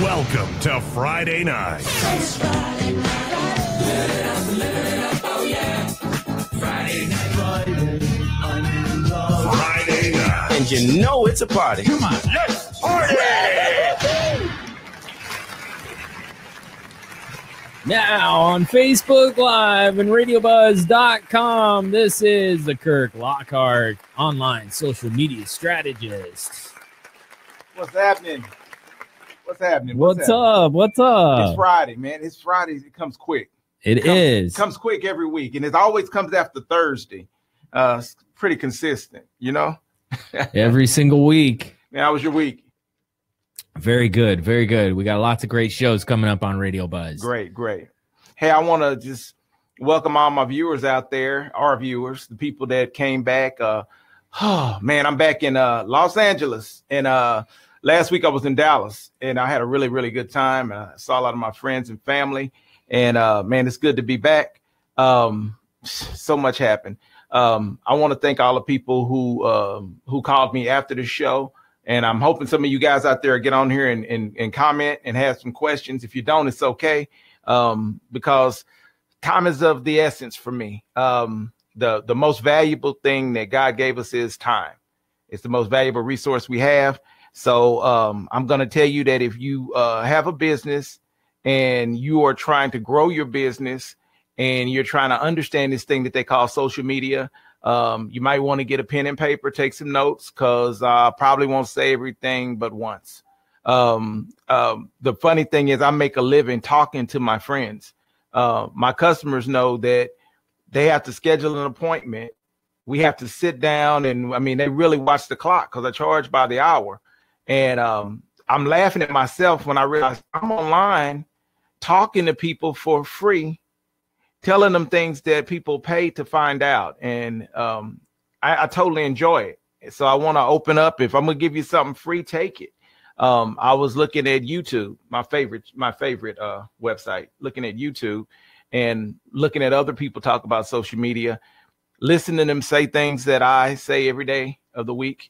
Welcome to Friday night. It's Friday night. Live it up, oh yeah. Friday night. I'm in love. Friday night. And you know it's a party. Come on, let's party! Now on Facebook Live and RadioBuzz.com, this is the Kirk Lockhart, online social media strategist. What's happening? What's happening? What's up? What's up? It's Friday, man. It's Friday. It comes quick. It comes quick every week, and it always comes after Thursday. It's pretty consistent, you know? Every single week. Man, how was your week? Very good. Very good. We got lots of great shows coming up on Radio Buzz. Great. Hey, I want to just welcome all my viewers out there, our viewers, the people that came back. Man, I'm back in Los Angeles, and last week I was in Dallas, and I had a really, really good time. I saw a lot of my friends and family, and man, it's good to be back. So much happened. I want to thank all the people who called me after the show, and I'm hoping some of you guys out there get on here and comment and have some questions. If you don't, it's okay, because time is of the essence for me. The most valuable thing that God gave us is time. It's the most valuable resource we have. So I'm going to tell you that if you have a business and you are trying to grow your business and you're trying to understand this thing that they call social media, you might want to get a pen and paper, take some notes, because I probably won't say everything but once. The funny thing is I make a living talking to my friends. My customers know that they have to schedule an appointment. We have to sit down, and I mean, they really watch the clock because I charge by the hour. And I'm laughing at myself when I realize I'm online talking to people for free, telling them things that people pay to find out. And I totally enjoy it. So I want to open up. If I'm going to give you something free, take it. I was looking at YouTube, my favorite website, looking at YouTube and looking at other people talk about social media, listening to them say things that I say every day of the week.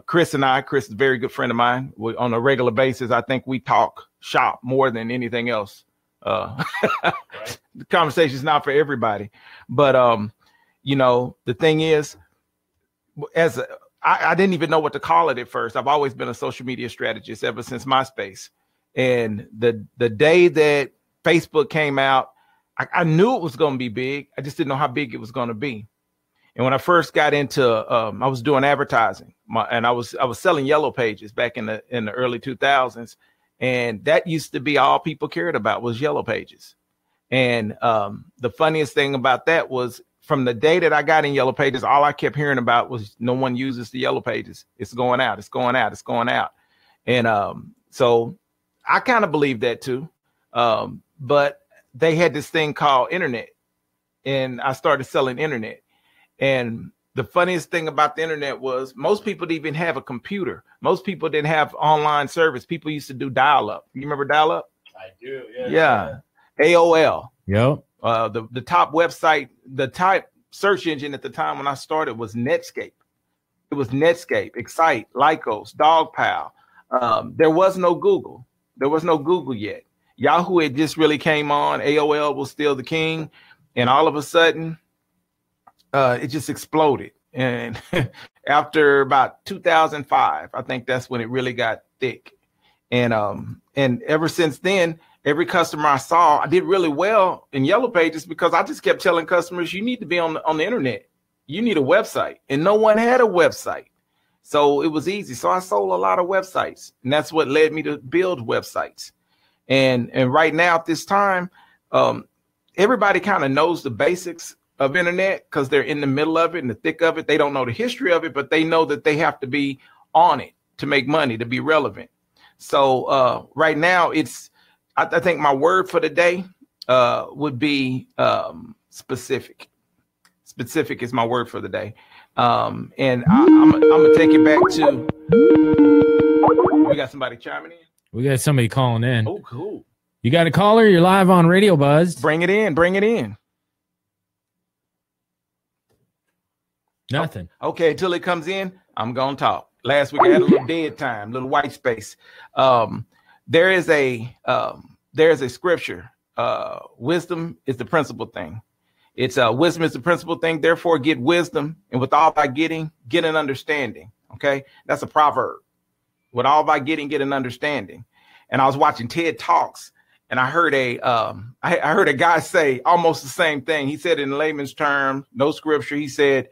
Chris is a very good friend of mine. On a regular basis, I think we talk shop more than anything else. Right. The conversation is not for everybody, but you know, the thing is, I didn't even know what to call it at first. I've always been a social media strategist ever since MySpace. And the day that Facebook came out, I knew it was going to be big. I just didn't know how big it was going to be. And when I first got into, I was doing advertising, and I was selling yellow pages back in the early 2000s, and that used to be all people cared about was yellow pages. And the funniest thing about that was, from the day that I got in yellow pages, all I kept hearing about was no one uses the yellow pages. It's going out. It's going out. It's going out. And so I kind of believed that too. But they had this thing called internet, and I started selling internet. And the funniest thing about the internet was most people didn't even have a computer. Most people didn't have online service. People used to do dial-up. You remember dial-up? I do. Yeah. AOL. Yep. The top website, the type search engine at the time when I started was Netscape. It was Netscape, Excite, Lycos, Dogpile. There was no Google. There was no Google yet. Yahoo had just really came on. AOL was still the king. And all of a sudden, it just exploded. And after about 2005, I think that's when it really got thick. And ever since then, every customer I saw, I did really well in yellow pages because I just kept telling customers, you need to be on the internet. You need a website. And no one had a website. So it was easy. So I sold a lot of websites, and that's what led me to build websites. And right now at this time, everybody kind of knows the basics of internet because they're in the middle of it, in the thick of it. They don't know the history of it, but they know that they have to be on it to make money, to be relevant. So right now I think my word for the day would be specific. Specific is my word for the day. And I'm gonna take it back to, we got somebody chiming in. We got somebody calling in. Oh, cool. You got a caller? You're live on Radio Buzz. Bring it in. Bring it in. Nothing. Okay, until it comes in, I'm gonna talk. Last week I had a little dead time, little white space. there is a scripture. Wisdom is the principal thing. It's wisdom is the principal thing. Therefore, get wisdom, and with all thy getting, get an understanding. Okay, that's a proverb. With all thy getting, get an understanding. And I was watching TED Talks, and I heard a guy say almost the same thing. He said in layman's terms, no scripture. He said,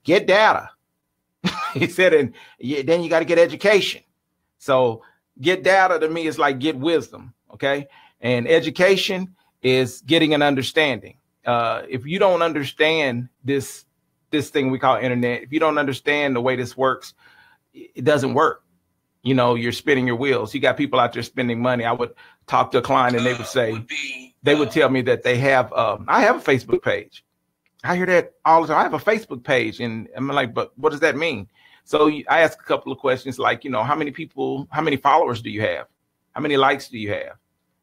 get data. He said, and then you got to get education. So get data to me is like get wisdom. Okay, and education is getting an understanding. If you don't understand this thing we call internet, if you don't understand the way this works, it doesn't work. You know, you're spinning your wheels. You got people out there spending money. I would talk to a client and they would say, they would tell me that they have, I have a Facebook page. I hear that all the time. I have a Facebook page, and I'm like, but what does that mean? So I ask a couple of questions like, you know, how many followers do you have? How many likes do you have?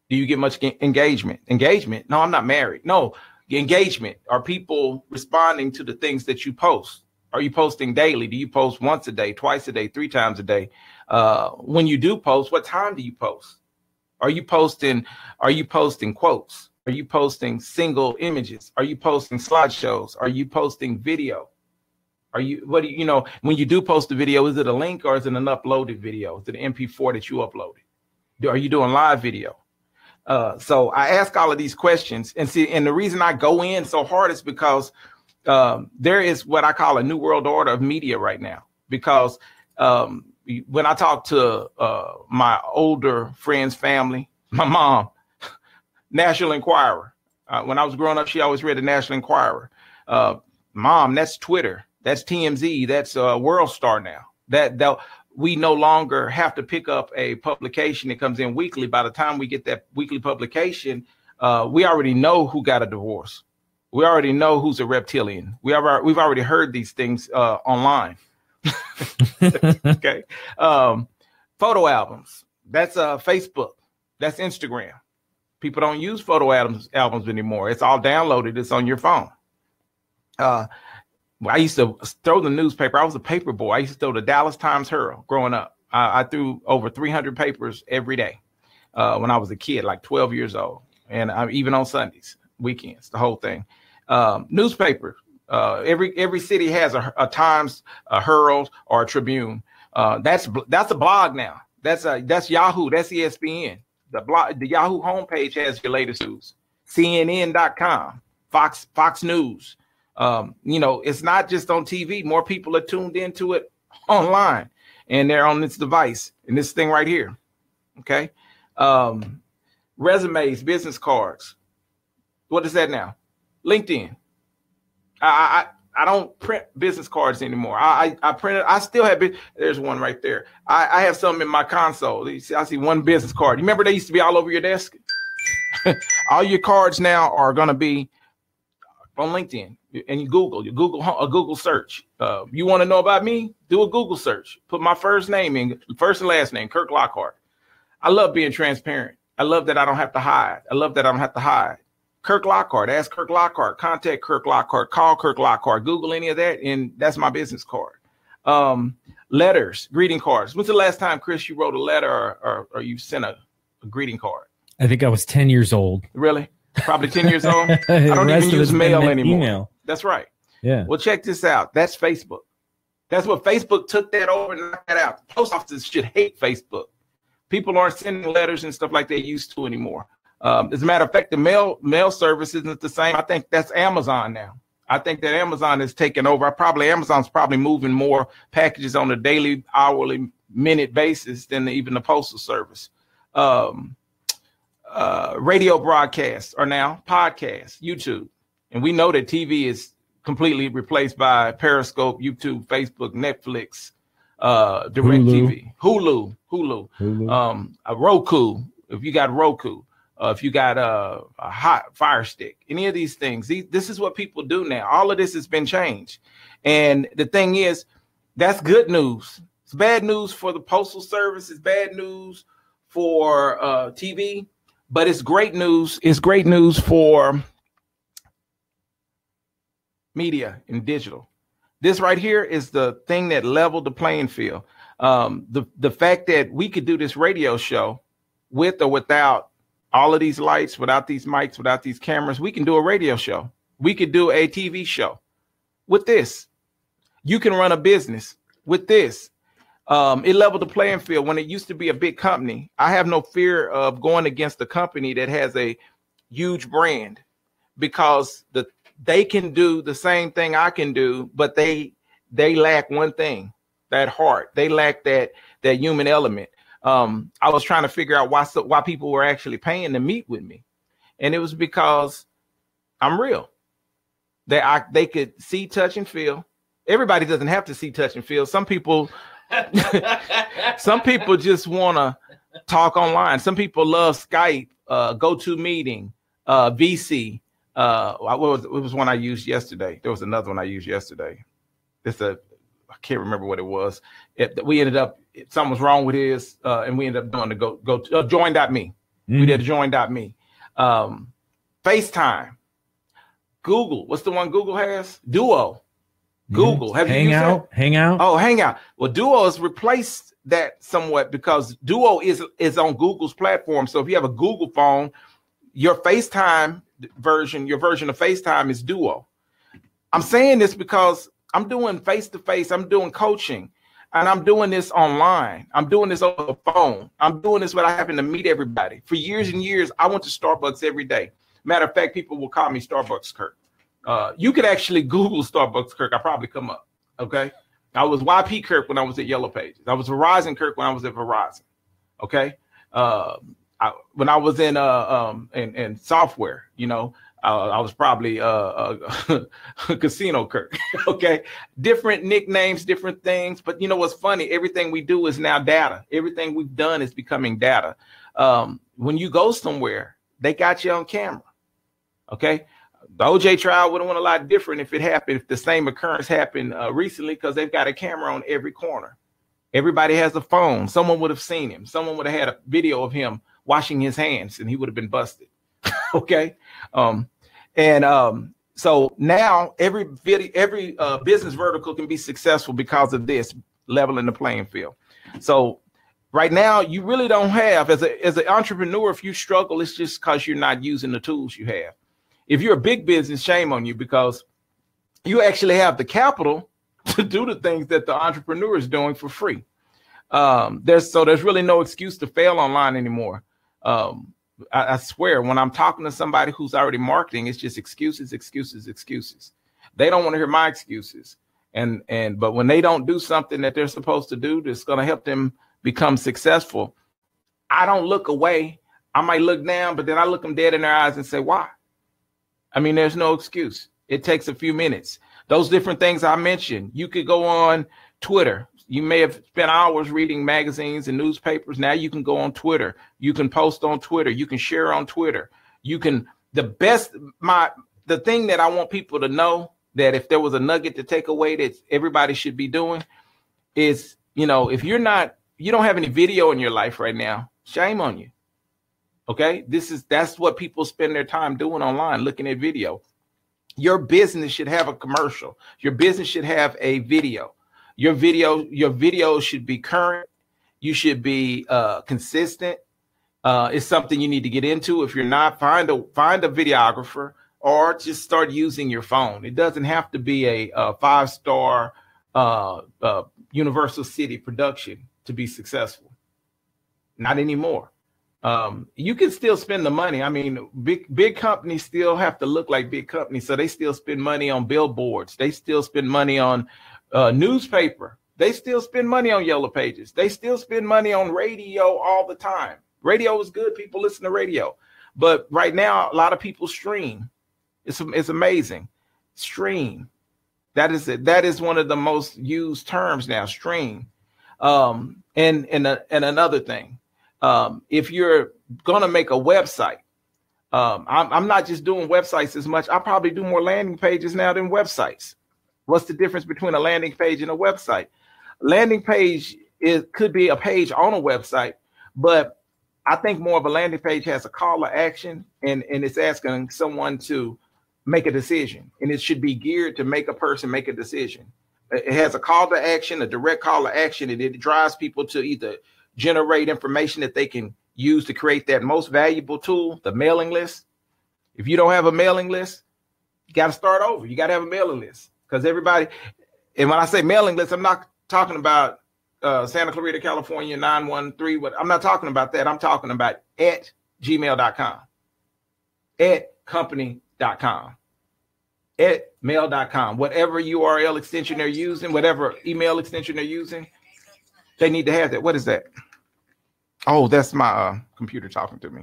Do you get much engagement? Engagement? No, I'm not married. No. Engagement. Are people responding to the things that you post? Are you posting daily? Do you post once a day, twice a day, 3 times a day? When you do post, what time do you post? Are you posting quotes? Are you posting single images? Are you posting slideshows? Are you posting video? When you do post a video, is it a link or is it an uploaded video? Is it an MP4 that you uploaded? Are you doing live video? So I ask all of these questions, and the reason I go in so hard is because there is what I call a new world order of media right now. Because when I talk to my older friends, family, my mom, National Enquirer. When I was growing up, she always read the National Enquirer. Mom, that's Twitter. That's TMZ. That's World Star now. That we no longer have to pick up a publication that comes in weekly. By the time we get that weekly publication, we already know who got a divorce. We already know who's a reptilian. We've already heard these things online. Okay. Photo albums. That's Facebook. That's Instagram. People don't use photo albums anymore. It's all downloaded. It's on your phone. I used to throw the newspaper. I was a paper boy. I used to throw the Dallas Times Herald growing up. I threw over 300 papers every day when I was a kid, like 12 years old. And even on Sundays, weekends, the whole thing. Newspaper. Every city has a Times, a Herald, or a Tribune. That's a blog now. That's Yahoo. That's ESPN. The Yahoo homepage has your latest news. CNN.com, Fox News. It's not just on TV. More people are tuned into it online, and they're on this device and this thing right here. Okay. Resumes, business cards. What is that now? LinkedIn. I don't print business cards anymore. I print it. I still have it. There's one right there. I have some in my console. I see one business card. You remember they used to be all over your desk? All your cards now are going to be on LinkedIn. And you Google a Google search. You want to know about me? Do a Google search. Put my first name in, first and last name, Kirk Lockhart. I love being transparent. I love that I don't have to hide. Kirk Lockhart. Ask Kirk Lockhart. Contact Kirk Lockhart. Call Kirk Lockhart. Google any of that, and that's my business card. Letters, greeting cards. When's the last time, Chris, you wrote a letter or you sent a greeting card? I think I was 10 years old. Really? Probably 10 years old? I don't even use mail anymore. Email. That's right. Yeah. Well, check this out. That's Facebook. That's what Facebook took that over and knocked that out. Post offices should hate Facebook. People aren't sending letters and stuff like they used to anymore. As a matter of fact, the mail service isn't the same. I think that's Amazon now. I think that Amazon has taken over. Amazon's probably moving more packages on a daily, hourly, minute basis than even the postal service. Radio broadcasts are now podcasts, YouTube. And we know that TV is completely replaced by Periscope, YouTube, Facebook, Netflix, DirecTV, Hulu, Roku. If you got Roku, if you got a hot Fire Stick, any of these things, this is what people do now. All of this has been changed. And the thing is, that's good news. It's bad news for the Postal Service. It's bad news for TV, but it's great news. It's great news for media and digital. This right here is the thing that leveled the playing field. The fact that we could do this radio show with or without all of these lights, without these mics, without these cameras, we can do a radio show. We could do a TV show with this. You can run a business with this. It leveled the playing field. When it used to be a big company, I have no fear of going against a company that has a huge brand, because they can do the same thing I can do, but they lack one thing, that heart. They lack that human element. I was trying to figure out why people were actually paying to meet with me, and it was because I'm real. They could see, touch, and feel. Everybody doesn't have to see, touch, and feel. Some people just want to talk online. Some people love Skype, GoToMeeting, VC. What was one I used yesterday? There was another one I used yesterday. I can't remember what it was. We ended up, something was wrong with his, and we ended up doing the join.me. We did join.me. FaceTime. Google. What's the one Google has? Duo. Google. Have you used that? Hangout. Oh, Hangout. Well, Duo has replaced that somewhat, because Duo is on Google's platform. So if you have a Google phone, your FaceTime version, your version of FaceTime is Duo. I'm saying this because I'm doing face-to-face. I'm doing coaching, and I'm doing this online. I'm doing this over the phone. I'm doing this without having to meet everybody. For years and years, I went to Starbucks every day. Matter of fact, people will call me Starbucks Kirk. You could actually Google Starbucks Kirk. I probably come up. Okay. I was YP Kirk when I was at Yellow Pages. I was Verizon Kirk when I was at Verizon. Okay. When I was in software, I was probably Casino Kirk. Okay. Different nicknames, different things. But you know what's funny? Everything we do is now data. Everything we've done is becoming data. When you go somewhere, they got you on camera. Okay. The OJ trial would have went a lot different if the same occurrence happened recently, because they've got a camera on every corner. Everybody has a phone. Someone would have seen him. Someone would have had a video of him washing his hands, and he would have been busted. Okay. So now every business vertical can be successful because of this leveling the playing field. So right now, you really don't have, as an entrepreneur, if you struggle, it's just because you're not using the tools you have. If you're a big business, shame on you, because you actually have the capital to do the things that the entrepreneur is doing for free. There's really no excuse to fail online anymore. I swear, when I'm talking to somebody who's already marketing, it's just excuses, excuses, excuses. They don't want to hear my excuses. But when they don't do something that they're supposed to do that's going to help them become successful, I don't look away. I might look down, but then I look them dead in their eyes and say, why? I mean, there's no excuse. It takes a few minutes. Those different things I mentioned, you could go on Twitter. You may have spent hours reading magazines and newspapers. Now you can go on Twitter. You can post on Twitter. You can share on Twitter. The thing that I want people to know, that if there was a nugget to take away that everybody should be doing, is, if you don't have any video in your life right now, shame on you. Okay. That's what people spend their time doing online, looking at video. Your business should have a commercial. Your business should have a video. Your video should be current. You should be consistent. It's something you need to get into. If you're not, find a videographer, or just start using your phone. It doesn't have to be a 5-star Universal City production to be successful. Not anymore. You can still spend the money. I mean, big companies still have to look like big companies, so they still spend money on billboards. They still spend money on newspaper. They still spend money on Yellow Pages. They still spend money on radio all the time. Radio is good. People listen to radio. But right now, a lot of people stream. It's amazing. Stream. That is it. That is one of the most used terms now, stream. And another thing, if you're going to make a website, I'm not just doing websites as much. I probably do more landing pages now than websites. What's the difference between a landing page and a website? Landing page could be a page on a website, but I think more of a landing page has a call to action, and it's asking someone to make a decision, and it should be geared to make a person make a decision. It has a call to action, a direct call to action, and it drives people to either generate information that they can use to create that most valuable tool, the mailing list. If you don't have a mailing list, you got to start over. You got to have a mailing list because everybody, and when I say mailing list, I'm not talking about Santa Clarita, California, 913. I'm not talking about that. I'm talking about at gmail.com, at company.com, at mail.com, whatever URL extension they're using, whatever email extension they're using, they need to have that. What is that? Oh, that's my computer talking to me.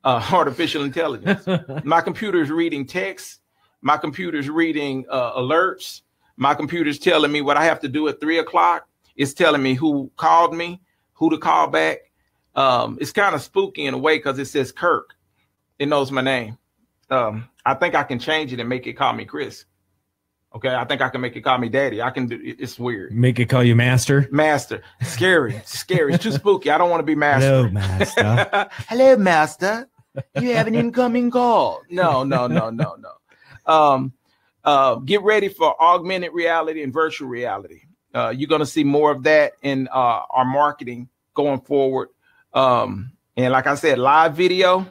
Artificial intelligence. My computer is reading text. My computer is reading alerts. My computer is telling me what I have to do at 3 o'clock. It's telling me who called me, who to call back. It's kind of spooky in a way because it says Kirk. It knows my name. I think I can change it and make it call me Chris. Okay, I think I can make it call me Daddy. I can do it. It's weird. Make it call you Master. Master. Scary. It's scary. It's too spooky. I don't want to be Master. Hello, Master. Hello, Master. You have an incoming call. No. Get ready for augmented reality and virtual reality. You're going to see more of that in our marketing going forward. And like I said, live video,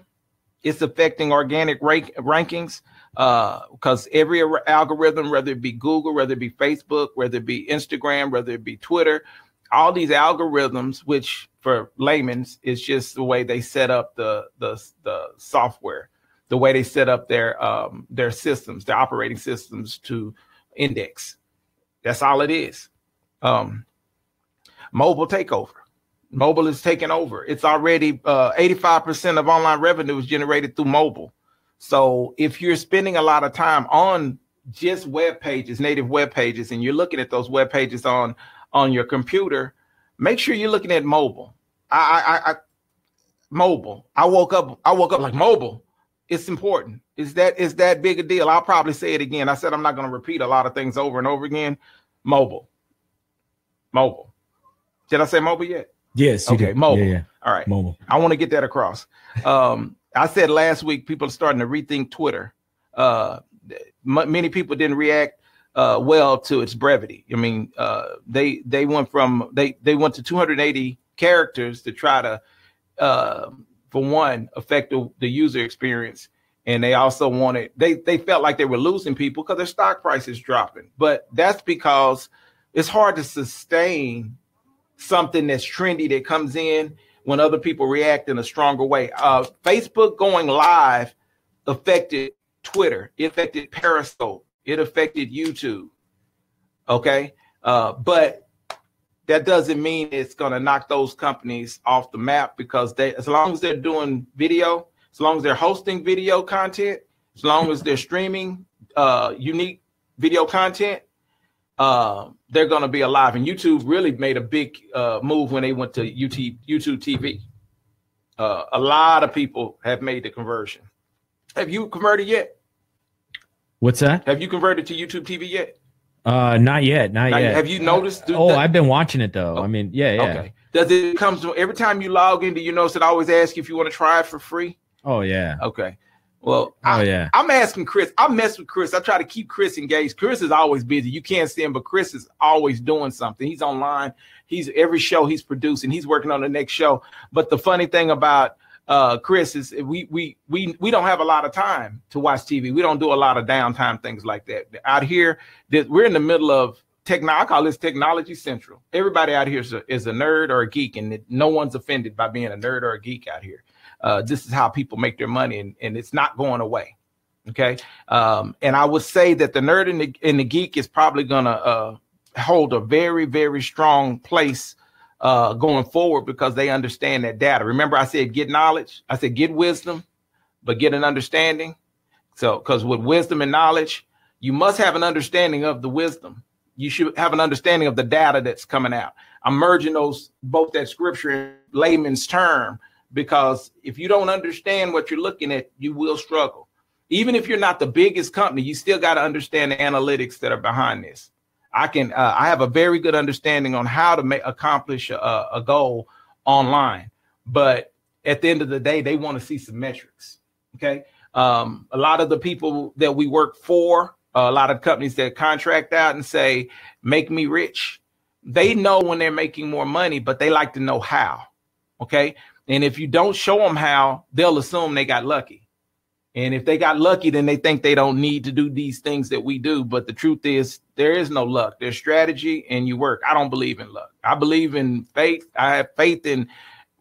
it's affecting organic rankings because every algorithm, whether it be Google, whether it be Facebook, whether it be Instagram, whether it be Twitter, all these algorithms, which for layman's is just the way they set up the software, the way they set up their systems, their operating systems to index. That's all it is. Mobile takeover. Mobile is taking over. It's already 85% of online revenue is generated through mobile. So if you're spending a lot of time on just web pages, native web pages, and you're looking at those web pages on your computer, make sure you're looking at mobile. Mobile. I woke up like mobile. It's important. Is that big a deal? I'll probably say it again. I said I'm not going to repeat a lot of things over and over again. Mobile. Did I say mobile yet? Yes. Okay. Did. Mobile. Yeah. All right. Mobile. I want to get that across. I said last week people are starting to rethink Twitter. Many people didn't react well to its brevity. I mean, they went to 280 characters to try to, for one, affect the user experience, and they also wanted they felt like they were losing people because their stock price is dropping. But that's because it's hard to sustain something that's trendy that comes in when other people react in a stronger way. Facebook going live affected Twitter. It affected Periscope. It affected YouTube. Okay. But that doesn't mean it's going to knock those companies off the map because as long as they're doing video, as long as they're hosting video content, as long as they're streaming unique video content, they're going to be alive. And YouTube really made a big move when they went to YouTube TV. A lot of people have made the conversion. Have you converted yet? What's that? Have you converted to YouTube TV yet? Not yet. Have you noticed? I've been watching it though. I mean, yeah. Okay. Does it come to every time you log in? Do you notice it always asks you if you want to try it for free? Oh yeah. Okay. Well, yeah. I'm asking Chris. I mess with Chris. I try to keep Chris engaged. Chris is always busy. You can't see him, but Chris is always doing something. He's online. He's every show he's producing. He's working on the next show. But the funny thing about Chris is we don't have a lot of time to watch TV. We don't do a lot of downtime things like that. Out here, we're in the middle of I call this technology central. Everybody out here is a nerd or a geek, and no one's offended by being a nerd or a geek out here. This is how people make their money, and it's not going away. Okay. And I would say that the nerd and the geek is probably going to hold a very, very strong place going forward because they understand that data. Remember, I said get knowledge. I said get wisdom, but get an understanding. So because with wisdom and knowledge, you must have an understanding of the wisdom. You should have an understanding of the data that's coming out. I'm merging both that scripture and layman's term. Because if you don't understand what you're looking at, you will struggle. Even if you're not the biggest company, you still got to understand the analytics that are behind this. I have a very good understanding on how to accomplish a goal online. But at the end of the day, they want to see some metrics. Okay. A lot of the people that we work for, a lot of companies that contract out and say, make me rich. They know when they're making more money, but they like to know how. Okay. And if you don't show them how, they'll assume they got lucky. And if they got lucky, then they think they don't need to do these things that we do. But the truth is, there is no luck. There's strategy and you work. I don't believe in luck. I believe in faith. I have faith in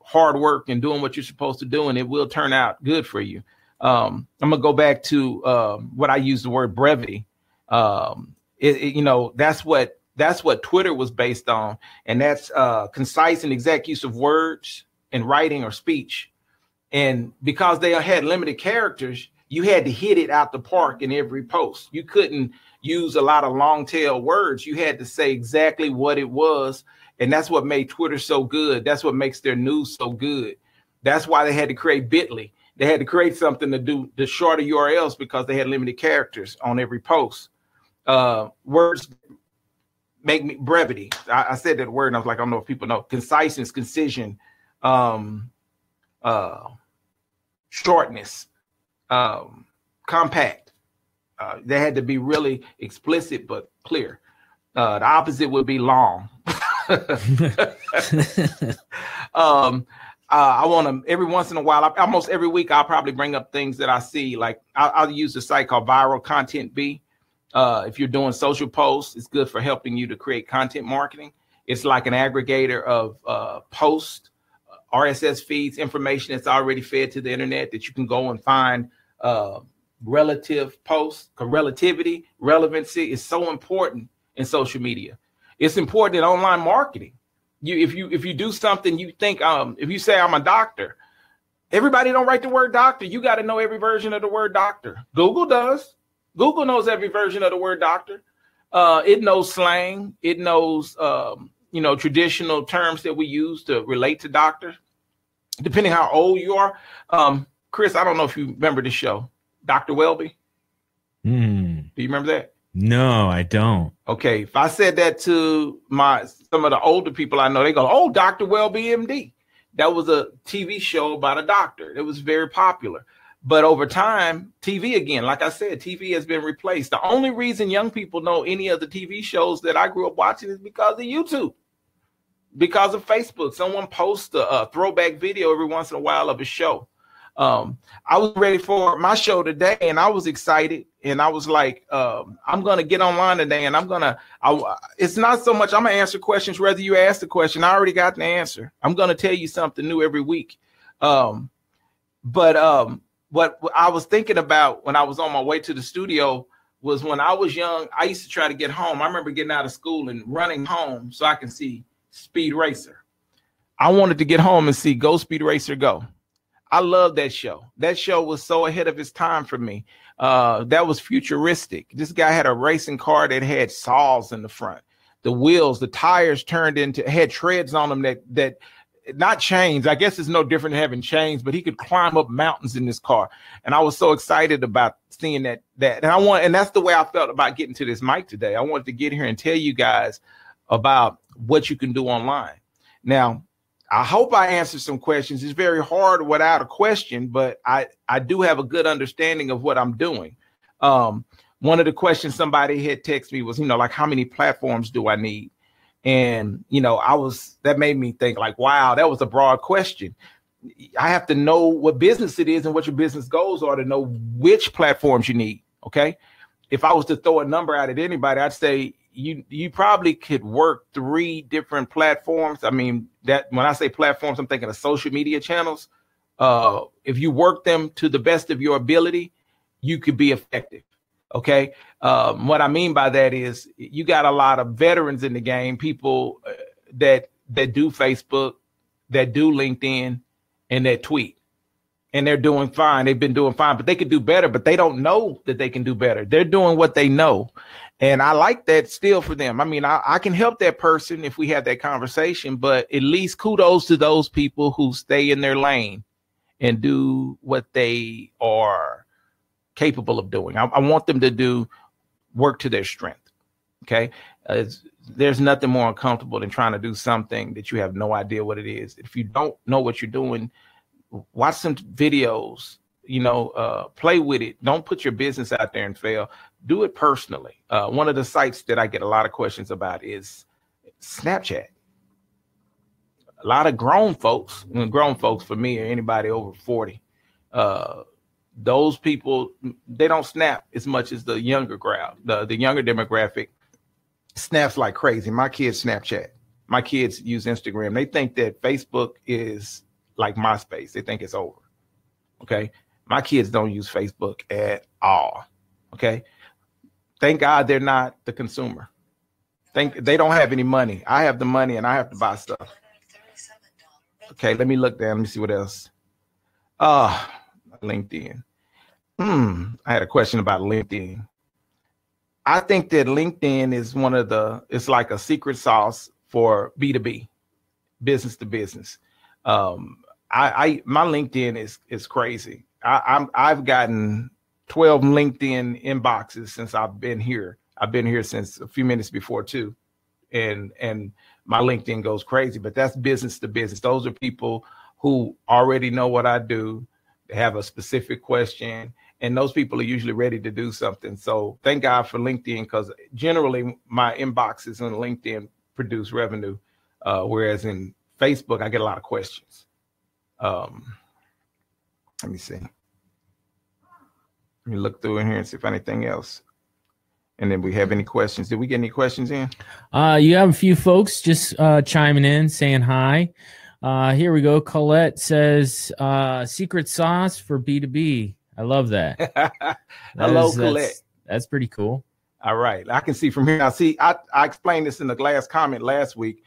hard work and doing what you're supposed to do, and it will turn out good for you. I'm going to go back to what I use the word brevity. That's what Twitter was based on. And that's concise and exact use of words in writing or speech. And because they had limited characters, you had to hit it out the park in every post. You couldn't use a lot of long tail words. You had to say exactly what it was. And that's what made Twitter so good. That's what makes their news so good. That's why they had to create Bitly. They had to create something to do the shorter URLs because they had limited characters on every post. Words make me brevity. I said that word and I was like, I don't know if people know. Conciseness, concision, shortness, compact. They had to be really explicit but clear. The opposite would be long. I want to every once in a while, almost every week, I'll probably bring up things that I see. Like I'll use a site called Viral Content B. If you're doing social posts, it's good for helping you to create content marketing. It's like an aggregator of posts, RSS feeds, information that's already fed to the internet that you can go and find relative posts. Relativity, relevancy is so important in social media. It's important in online marketing. If you do something, you think if you say I'm a doctor, everybody don't write the word doctor. You got to know every version of the word doctor. Google does. Google knows every version of the word doctor. It knows slang. It knows traditional terms that we use to relate to doctors. Depending how old you are, Chris, I don't know if you remember the show, Dr. Welby. Do you remember that? No, I don't. Okay, if I said that to some of the older people I know, they go, "Oh, Dr. Welby, MD." That was a TV show about a doctor. It was very popular. But over time, TV again, like I said, TV has been replaced. The only reason young people know any of the TV shows that I grew up watching is because of YouTube, because of Facebook. Someone posts a throwback video every once in a while of a show. I was ready for my show today and I was excited and I was like, I'm going to get online today and it's not so much I'm going to answer questions, whether you ask the question. I already got the answer. I'm going to tell you something new every week. But what I was thinking about when I was on my way to the studio was when I was young, I used to try to get home. I remember getting out of school and running home so I can see Speed Racer. I wanted to get home and see Go Speed Racer Go. I love that show. That show was so ahead of its time for me. That was futuristic. This guy had a racing car that had saws in the front. The wheels, the tires had treads on them that not chains. I guess it's no different than having chains, but he could climb up mountains in this car. And I was so excited about seeing that. And that's the way I felt about getting to this mic today. I wanted to get here and tell you guys about what you can do online. Now, I hope I answered some questions. It's very hard without a question, but I do have a good understanding of what I'm doing. One of the questions somebody had texted me was, like, how many platforms do I need? And, that made me think like, wow, that was a broad question. I have to know what business it is and what your business goals are to know which platforms you need. Okay. If I was to throw a number out at anybody, I'd say you probably could work 3 different platforms. I mean, that when I say platforms, I'm thinking of social media channels. If you work them to the best of your ability, you could be effective. Okay. What I mean by that is you got a lot of veterans in the game, people that do Facebook, that do LinkedIn, and that tweet. And they're doing fine. They've been doing fine, but they could do better, but they don't know that they can do better. They're doing what they know. And I like that still for them. I mean, I can help that person if we have that conversation, but at least kudos to those people who stay in their lane and do what they are capable of doing. I want them to do work to their strength. Okay. There's nothing more uncomfortable than trying to do something that you have no idea what it is. If you don't know what you're doing, watch some videos, play with it. Don't put your business out there and fail. Do it personally. One of the sites that I get a lot of questions about is Snapchat. a lot of grown folks for me or anybody over 40, those people, they don't snap as much as the younger crowd. The younger demographic snaps like crazy. My kids Snapchat. My kids use Instagram. They think that Facebook is like MySpace. They think it's over. Okay. My kids don't use Facebook at all. Okay. Thank God they're not the consumer. They don't have any money. I have the money and I have to buy stuff. Okay, let me look down. Let me see what else. LinkedIn. I had a question about LinkedIn. I think that LinkedIn is it's like a secret sauce for B2B, business to business. My LinkedIn is crazy. I've gotten 12 LinkedIn inboxes since I've been here. I've been here since a few minutes before too. And my LinkedIn goes crazy, but that's business to business. Those are people who already know what I do. They have a specific question, and those people are usually ready to do something. So thank God for LinkedIn, because generally my inboxes on LinkedIn produce revenue, whereas in Facebook, I get a lot of questions. Let me see. Let me look through in here and see if anything else. And then we have any questions. Did we get any questions in? You have a few folks just chiming in, saying hi. Here we go. Colette says, secret sauce for B2B. I love that. Hello, Colette. That's pretty cool. All right. I can see from here. Now, see, I explained this in the last comment last week.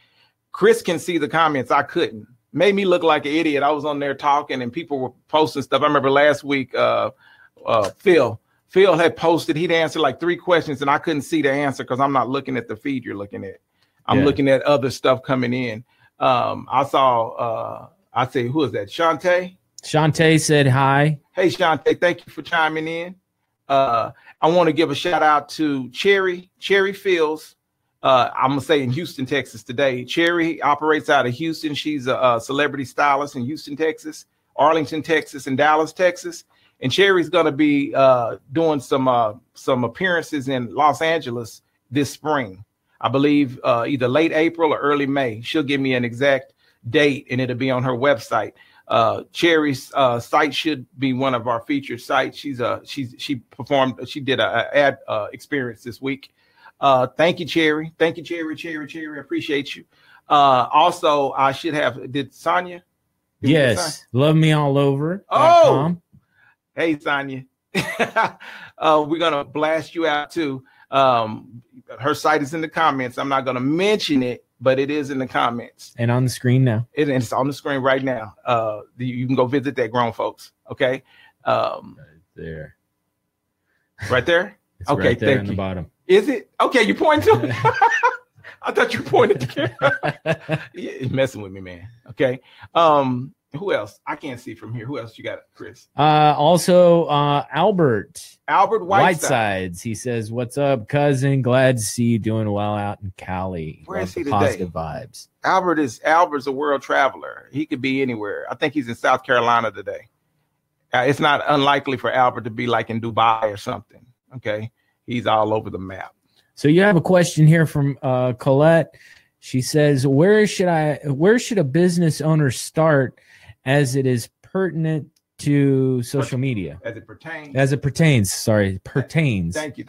Chris can see the comments. I couldn't. Made me look like an idiot. I was on there talking and people were posting stuff. I remember last week, Phil had posted, he'd answered like 3 questions and I couldn't see the answer because I'm not looking at the feed you're looking at. I'm looking at other stuff coming in. I saw, I say, who is that? Shantae? Shantae said hi. Hey, Shantae, thank you for chiming in. I want to give a shout out to Cherry Fields. I'm going to say in Houston, Texas today. Cherry operates out of Houston. She's a celebrity stylist in Houston, Texas, Arlington, Texas, and Dallas, Texas. And Cherry's going to be doing some appearances in Los Angeles this spring. I believe either late April or early May. She'll give me an exact date, and it'll be on her website. Cherry's site should be one of our featured sites. She did a ad experience this week. Thank you, Cherry. Thank you, Cherry. I appreciate you. Also, I should have, did Sonia? Yes. LoveMeAllOver. Oh, hey, Sonia. We're going to blast you out too. Her site is in the comments. I'm not going to mention it, but it is in the comments. And on the screen now. It's on the screen right now. You can go visit that, grown folks. Okay. Right there. Right there? It's okay, right there thank in you. the bottom. Is it? Okay, you point to it. I thought you pointed to the camera. You're messing with me, man. Okay. Who else? I can't see from here. Who else you got, Chris? Also, Albert Whitesides. He says, "What's up, cousin? Glad to see you doing well out in Cali. Where is he today? Positive vibes." Albert's a world traveler. He could be anywhere. I think he's in South Carolina today. It's not unlikely for Albert to be like in Dubai or something. Okay, he's all over the map. So you have a question here from Colette. She says, where should a business owner start as it is pertinent to social media? As it pertains. Pertains. Thank you.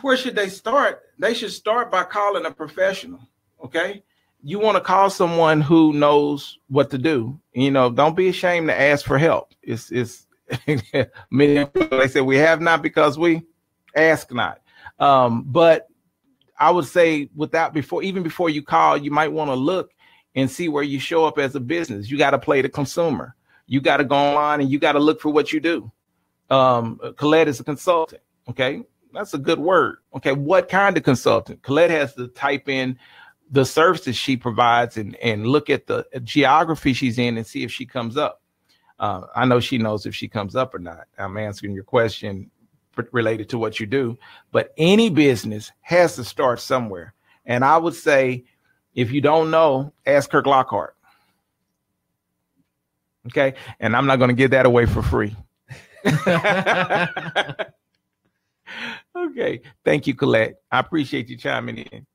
Where should they start? They should start by calling a professional. Okay. You want to call someone who knows what to do. You know, don't be ashamed to ask for help. It's many people, they say we have not because we ask not. But I would say even before you call, you might want to look and see where you show up as a business. You got to play the consumer. You got to go online and you got to look for what you do. Colette is a consultant. Okay. That's a good word. Okay. What kind of consultant? Colette has to type in the services she provides and look at the geography she's in and see if she comes up. I know she knows if she comes up or not. I'm answering your question related to what you do, but any business has to start somewhere. And I would say, if you don't know, ask Kirk Lockhart. Okay. And I'm not going to give that away for free. Okay. Thank you, Colette. I appreciate you chiming in.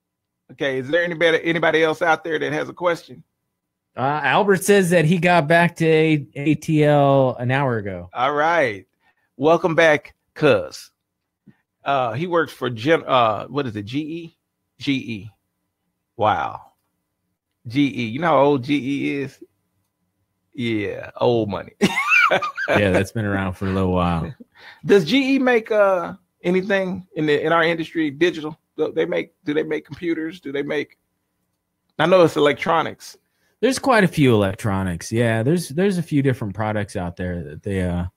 Okay, is there anybody else out there that has a question? Albert says that he got back to ATL an hour ago. All right. Welcome back, cuz. He works for what is it, GE? GE. Wow. GE. You know how old GE is? Yeah, old money. Yeah, that's been around for a little while. Does GE make anything in our industry digital? Do they make computers? Do they make? I know it's electronics. There's quite a few electronics. Yeah, there's a few different products out there that they I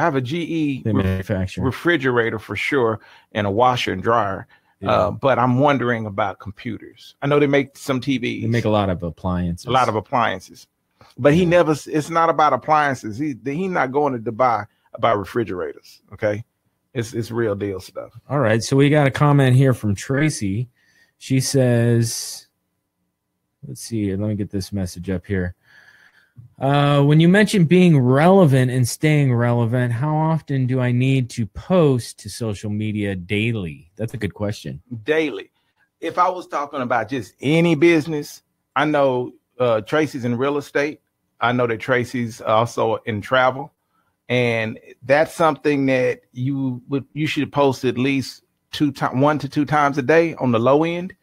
have a GE manufacture refrigerator for sure, and a washer and dryer. Yeah. But I'm wondering about computers. I know they make some TVs. They make a lot of appliances. But he never. It's not about appliances. He's not going to Dubai about refrigerators. Okay, it's real deal stuff. All right. So we got a comment here from Tracy. She says, let's see. Let me get this message up here. When you mention being relevant and staying relevant, how often do I need to post to social media daily? That's a good question. Daily. If I was talking about just any business, I know Tracy's in real estate. I know that Tracy's also in travel, and that's something that you should post at least 1 to 2 times a day on the low end.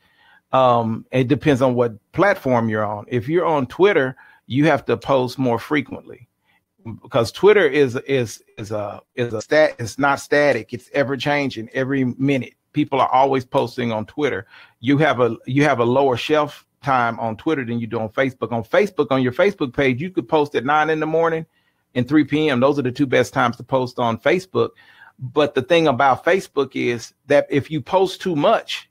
It depends on what platform you're on. If you're on Twitter, you have to post more frequently, because Twitter is not static. It's ever changing every minute. People are always posting on Twitter. You have a lower shelf time on Twitter than you do on Facebook. On Facebook, on your Facebook page, you could post at 9 in the morning and 3 p.m. Those are the 2 best times to post on Facebook. But the thing about Facebook is that if you post too much,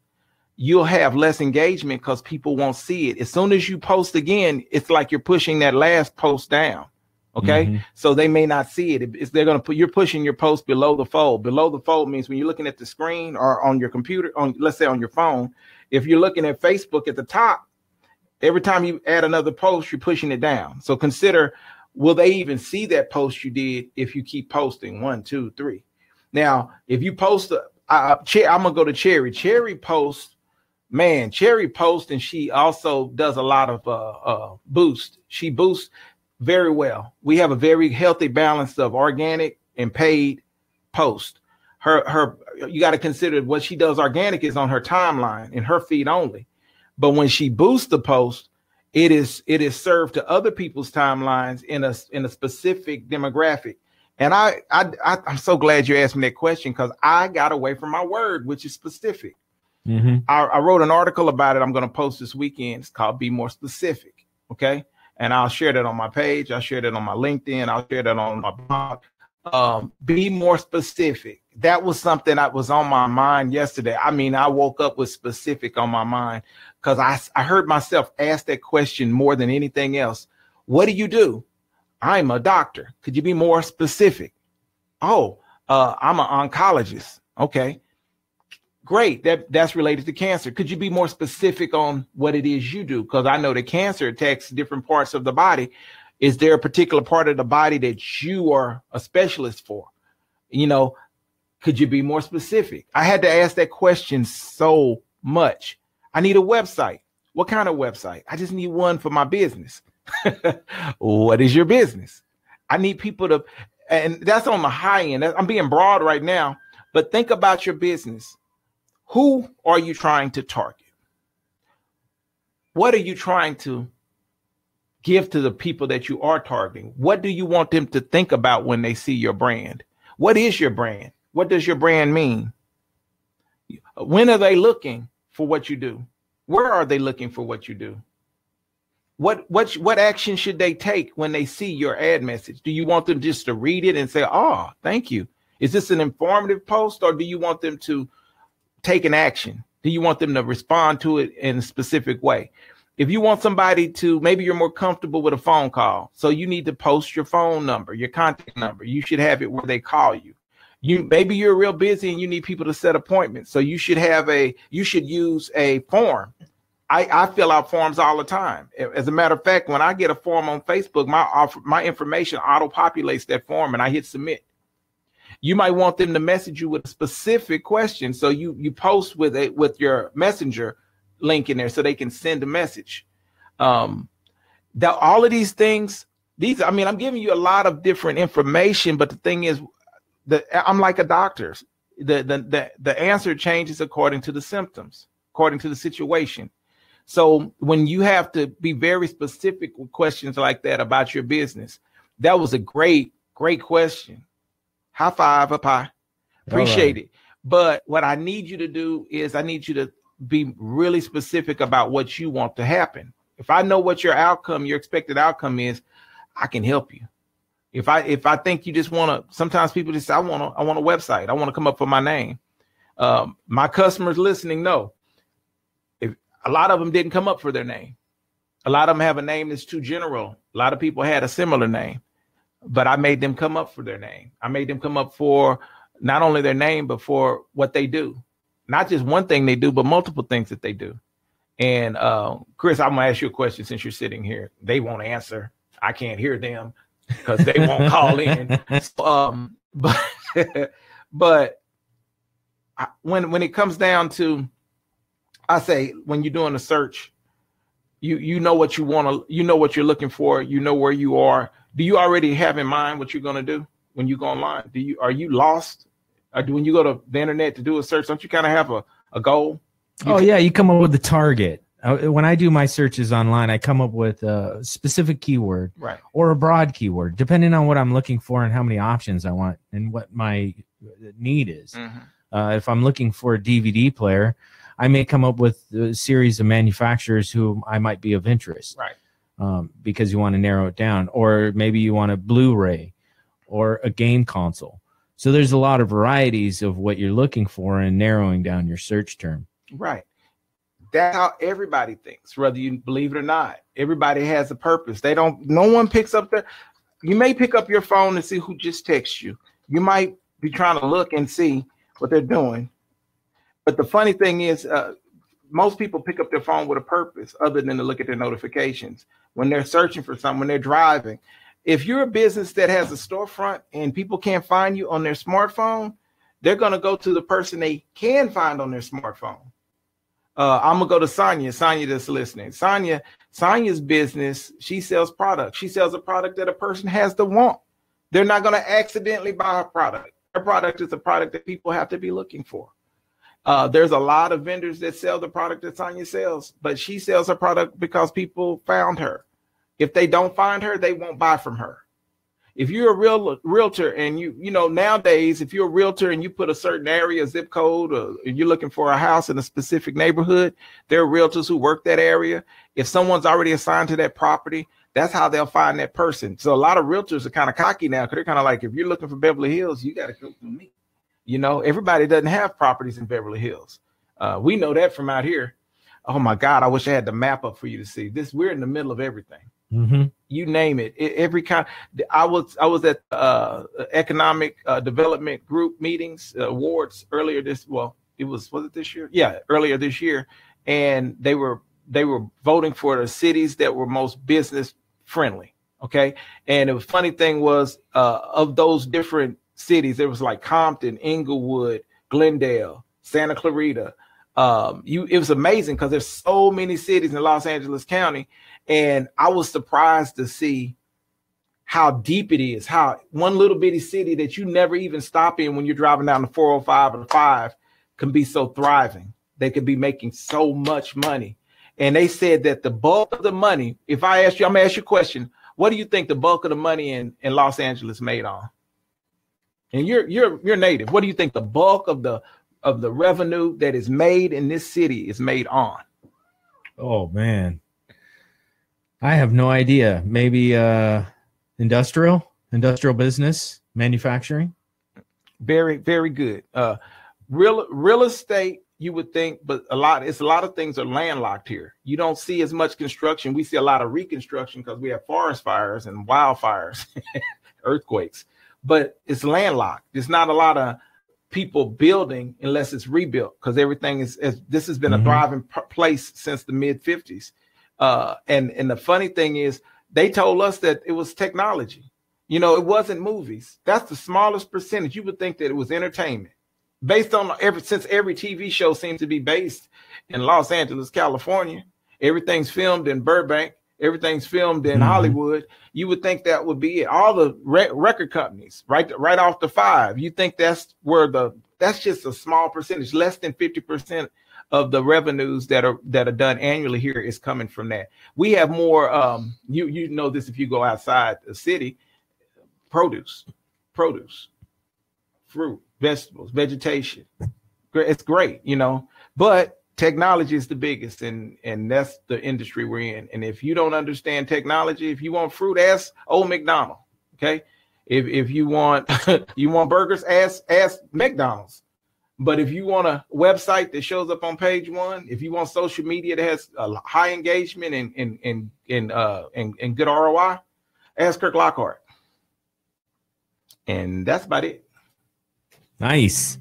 you'll have less engagement because people won't see it. As soon as you post again, it's like you're pushing that last post down. Okay. Mm-hmm. So they may not see it. You're pushing your post below the fold. Below the fold means when you're looking at the screen or on your computer, let's say on your phone, if you're looking at Facebook at the top, every time you add another post, you're pushing it down. So consider, will they even see that post you did if you keep posting 1, 2, 3? Now, if you post, I'm going to go to Cherry. Cherry posts, and she also does a lot of boost. She boosts very well. We have a very healthy balance of organic and paid post. You got to consider what she does organic is on her timeline and her feed only. But when she boosts the post, it is served to other people's timelines in a specific demographic. And I'm so glad you asked me that question, because I got away from my word, which is specific. Mm-hmm. I wrote an article about it. I'm going to post this weekend. It's called Be More Specific. Okay. And I'll share that on my page. I'll share that on my LinkedIn. I'll share that on my blog. Be more specific. That was something that was on my mind yesterday. I mean, I woke up with specific on my mind because I heard myself ask that question more than anything else. What do you do? I'm a doctor. Could you be more specific? Oh, I'm an oncologist. Okay. Great. That's related to cancer. Could you be more specific on what it is you do? Because I know that cancer attacks different parts of the body. Is there a particular part of the body that you are a specialist for? Could you be more specific? I had to ask that question so much. I need a website. What kind of website? I just need one for my business. What is your business? I need people to, and that's on the high end. I'm being broad right now, but think about your business. Who are you trying to target? What are you trying to give to the people that you are targeting? What do you want them to think about when they see your brand? What is your brand? What does your brand mean? When are they looking for what you do? Where are they looking for what you do? What action should they take when they see your ad message? Do you want them just to read it and say, oh, thank you? Is this an informative post, or do you want them to take an action? Do you want them to respond to it in a specific way? If you want somebody to, maybe you're more comfortable with a phone call, so you need to post your phone number, your contact number. You should have it where they call you. Maybe you're real busy and you need people to set appointments, so you should use a form. I fill out forms all the time. As a matter of fact, when I get a form on Facebook, my information auto-populates that form and I hit submit. You might want them to message you with a specific question. So you post with your messenger link in there so they can send a message. That all of these things, I mean, I'm giving you a lot of different information, but the thing is that I'm like a doctor. The answer changes according to the symptoms, according to the situation. So when you have to be very specific with questions like that about your business, that was a great question. High five up high. Appreciate it. But what I need you to do is I need you to be really specific about what you want to happen. If I know what your expected outcome is, I can help you. If I think you just want to, sometimes people just say, I want a website. I want to come up with my name. My customers listening know. If a lot of them didn't come up for their name. A lot of them have a name that's too general. A lot of people had a similar name, but I made them come up for their name. I made them come up for not only their name, but for what they do. Not just one thing they do, but multiple things that they do. And Chris, I'm gonna ask you a question since you're sitting here. They won't answer. I can't hear them because they won't call in. But when it comes down to, I say when you're doing a search, you know what you want to, you know what you're looking for, you know where you are. Do you already have in mind what you're gonna do when you go online? Are you lost? Or when you go to the internet to do a search, don't you kind of have a goal? Yeah, you come up with the target. When I do my searches online, I come up with a specific keyword, right, or a broad keyword, depending on what I'm looking for and how many options I want and what my need is. Mm-hmm. If I'm looking for a DVD player, I may come up with a series of manufacturers who I might be of interest, right? Because you want to narrow it down, or maybe you want a Blu-ray or a game console. So there's a lot of varieties of what you're looking for and narrowing down your search term. Right. That's how everybody thinks, whether you believe it or not. Everybody has a purpose. No one picks up you may pick up your phone and see who just texts you. You might be trying to look and see what they're doing. But the funny thing is, most people pick up their phone with a purpose other than to look at their notifications. When they're searching for something, when they're driving. If you're a business that has a storefront and people can't find you on their smartphone, they're going to go to the person they can find on their smartphone. I'm going to go to Sonia that's listening. Sonia's business, she sells products. She sells a product that a person has to want. They're not going to accidentally buy a product. Her product is a product that people have to be looking for. There's a lot of vendors that sell the product that Sonia sells, but she sells her product because people found her. If they don't find her, they won't buy from her. If you're a realtor and you know, nowadays, if you're a realtor and you put a certain area, zip code, or you're looking for a house in a specific neighborhood, there are realtors who work that area. If someone's already assigned to that property, that's how they'll find that person. So a lot of realtors are kind of cocky now because they're kind of like, if you're looking for Beverly Hills, you got to go through me. You know, everybody doesn't have properties in Beverly Hills. We know that from out here. Oh my God, I wish I had the map up for you to see this. We're in the middle of everything. Mm-hmm. You name it. Every kind. I was at economic development group meetings, awards earlier was it this year? Yeah, earlier this year, and they were voting for the cities that were most business friendly. Okay, and the funny thing was, of those different cities, there was like Compton, Inglewood, Glendale, Santa Clarita. It was amazing because there's so many cities in Los Angeles County. And I was surprised to see how deep it is, how one little bitty city that you never even stop in when you're driving down the 405 or the 5 can be so thriving. They could be making so much money. And they said that the bulk of the money, if I ask you, I'm going to ask you a question. What do you think the bulk of the money in Los Angeles made on? And you're native. What do you think the bulk of the revenue that is made in this city is made on? Oh, man. I have no idea. Maybe industrial business, manufacturing. Very, very good. Real estate, you would think, but a lot of things are landlocked here. You don't see as much construction. We see a lot of reconstruction because we have forest fires and wildfires, earthquakes, but it's landlocked. There's not a lot of people building unless it's rebuilt because everything this has been a thriving place since the mid 50s. And the funny thing is they told us that it was technology. You know, it wasn't movies. That's the smallest percentage. You would think that it was entertainment. based on since every TV show seems to be based in Los Angeles, California, everything's filmed in Burbank, everything's filmed in Hollywood. You would think that would be it. All the record companies, right off the 5, you think that's where that's just a small percentage, less than 50% of the revenues that are done annually here is coming from that. We have more. You know this if you go outside the city. Produce, fruit, vegetables, vegetation. It's great, you know. But technology is the biggest, and that's the industry we're in. And if you don't understand technology, if you want fruit, ask old McDonald. Okay, if you want you want burgers, ask McDonald's. But if you want a website that shows up on page 1, if you want social media that has a high engagement and good ROI, ask Kirk Lockhart. And that's about it. Nice.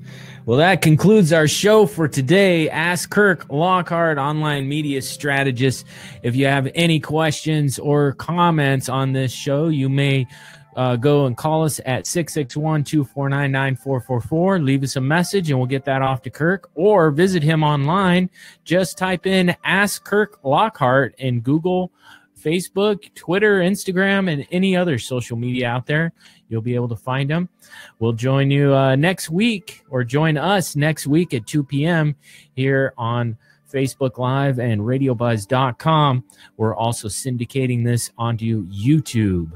Well, that concludes our show for today. Ask Kirk Lockhart, online media strategist. If you have any questions or comments on this show, you may go and call us at 661-249-9444. Leave us a message and we'll get that off to Kirk, or visit him online. Just type in Ask Kirk Lockhart in Google, Facebook, Twitter, Instagram, and any other social media out there. You'll be able to find him. We'll join you next week, or join us next week at 2 p.m. here on Facebook Live and RadioBuzz.com. We're also syndicating this onto YouTube.